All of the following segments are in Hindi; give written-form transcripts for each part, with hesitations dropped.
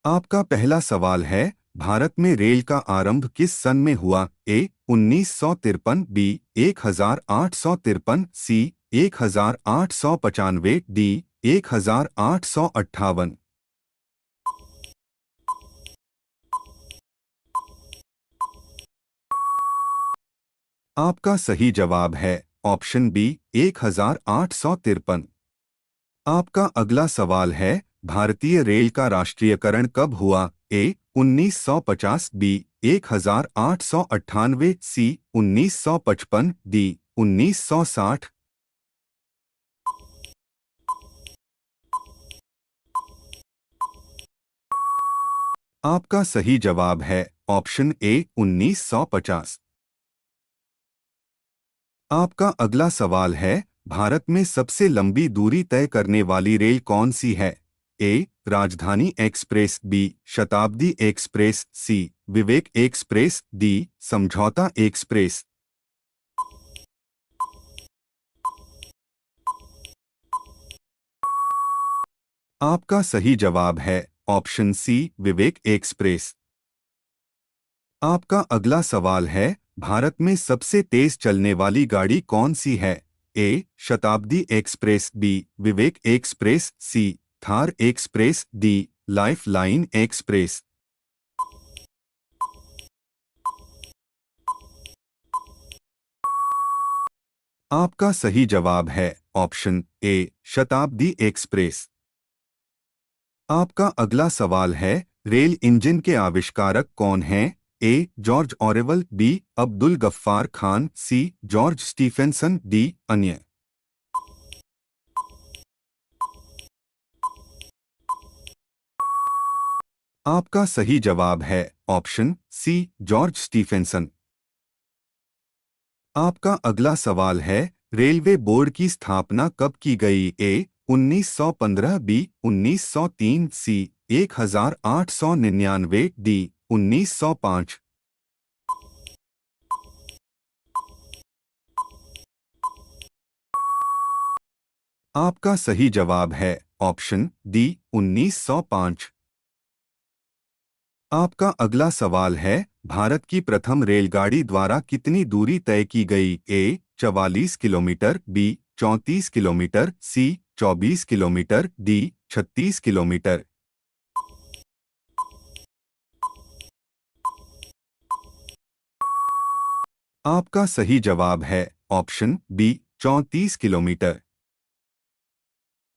आपका पहला सवाल है, भारत में रेल का आरंभ किस सन में हुआ? ए 1953, बी 1853, सी 1895, डी 1858। आपका सही जवाब है ऑप्शन बी 1853। आपका अगला सवाल है, भारतीय रेल का राष्ट्रीयकरण कब हुआ? ए 1950, बी 1898, सी 1955, डी 1960। आपका सही जवाब है ऑप्शन ए 1950। आपका अगला सवाल है, भारत में सबसे लंबी दूरी तय करने वाली रेल कौन सी है? ए राजधानी एक्सप्रेस, बी शताब्दी एक्सप्रेस, सी विवेक एक्सप्रेस, डी समझौता एक्सप्रेस। आपका सही जवाब है ऑप्शन सी विवेक एक्सप्रेस। आपका अगला सवाल है, भारत में सबसे तेज चलने वाली गाड़ी कौन सी है? A Shatabdi express, B Vivek express, C Thar express, D life line express. आपका सही जवाब है ऑप्शन ए शताब्दी एक्सप्रेस। आपका अगला सवाल है, रेल इंजन के आविष्कारक कौन हैं? A George Orwell, B Abdul Ghaffar Khan, C George Stephenson, D अन्य। आपका सही जवाब है ऑप्शन सी जॉर्ज स्टीफेंसन। आपका अगला सवाल है, रेलवे बोर्ड की स्थापना कब की गई? ए 1915, बी 1903, सी 1899, डी 1905। आपका सही जवाब है ऑप्शन डी 1905। आपका अगला सवाल है, भारत की प्रथम रेलगाड़ी द्वारा कितनी दूरी तय की गई? ए 44 किलोमीटर, बी 34 किलोमीटर, सी 24 किलोमीटर, डी 36 किलोमीटर। आपका सही जवाब है ऑप्शन बी 34 किलोमीटर।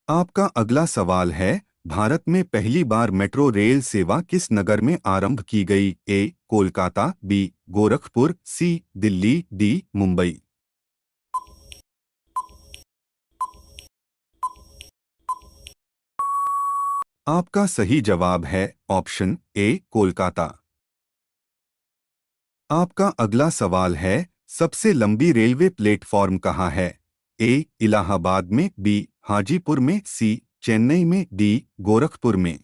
आपका अगला सवाल है, भारत में पहली बार मेट्रो रेल सेवा किस नगर में आरंभ की गई? ए कोलकाता, बी गोरखपुर, सी दिल्ली, डी मुंबई। आपका सही जवाब है ऑप्शन ए कोलकाता। आपका अगला सवाल है, सबसे लंबी रेलवे प्लेटफॉर्म कहाँ है? ए इलाहाबाद में, बी हाजीपुर में, सी चेन्नई में, डी गोरखपुर में।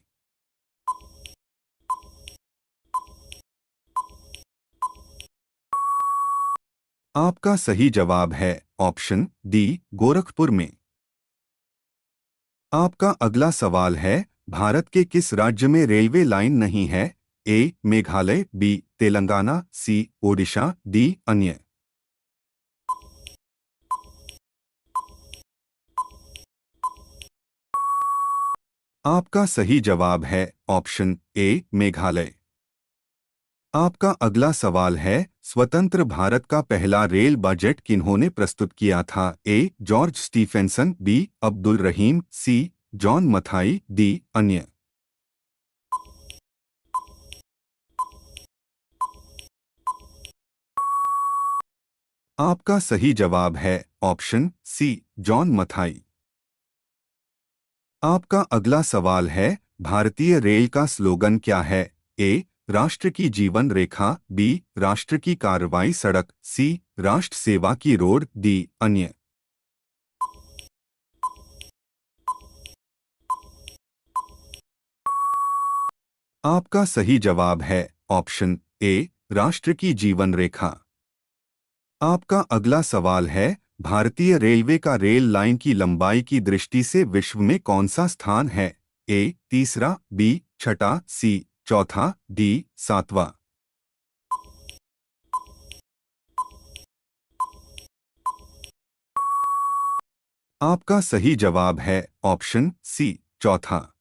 आपका सही जवाब है ऑप्शन डी गोरखपुर में। आपका अगला सवाल है, भारत के किस राज्य में रेलवे लाइन नहीं है? ए मेघालय, बी तेलंगाना, सी ओडिशा, डी अन्य। आपका सही जवाब है ऑप्शन ए मेघालय। आपका अगला सवाल है, स्वतंत्र भारत का पहला रेल बजट किन्होंने प्रस्तुत किया था? A George Stephenson, B Abdul Rahim, C John Mathai, D अन्य। आपका सही जवाब है ऑप्शन सी जॉन मथाई। आपका अगला सवाल है, भारतीय रेल का स्लोगन क्या है? ए राष्ट्र की जीवन रेखा, बी राष्ट्र की कार्रवाई सड़क, सी राष्ट्र सेवा की रोड, डी अन्य। आपका सही जवाब है ऑप्शन ए राष्ट्र की जीवन रेखा। आपका अगला सवाल है, भारतीय रेलवे का रेल लाइन की लंबाई की दृष्टि से विश्व में कौन सा स्थान है? ए तीसरा, बी छठा, सी चौथा, डी सातवां। आपका सही जवाब है ऑप्शन सी चौथा।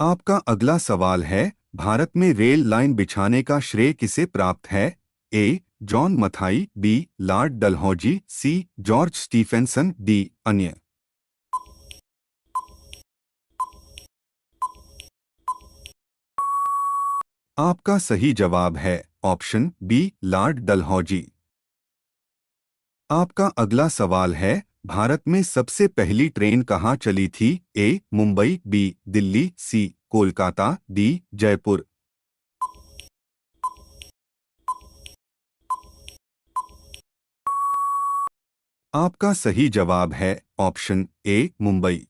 आपका अगला सवाल है, भारत में रेल लाइन बिछाने का श्रेय किसे प्राप्त है? A John Mathai, B Lord Dalhousie, C George Stephenson, D अन्य। आपका सही जवाब है ऑप्शन बी लॉर्ड डलहौजी। आपका अगला सवाल है, भारत में सबसे पहली ट्रेन कहाँ चली थी? ए मुंबई, बी दिल्ली, सी कोलकाता, डी जयपुर। आपका सही जवाब है ऑप्शन ए मुंबई।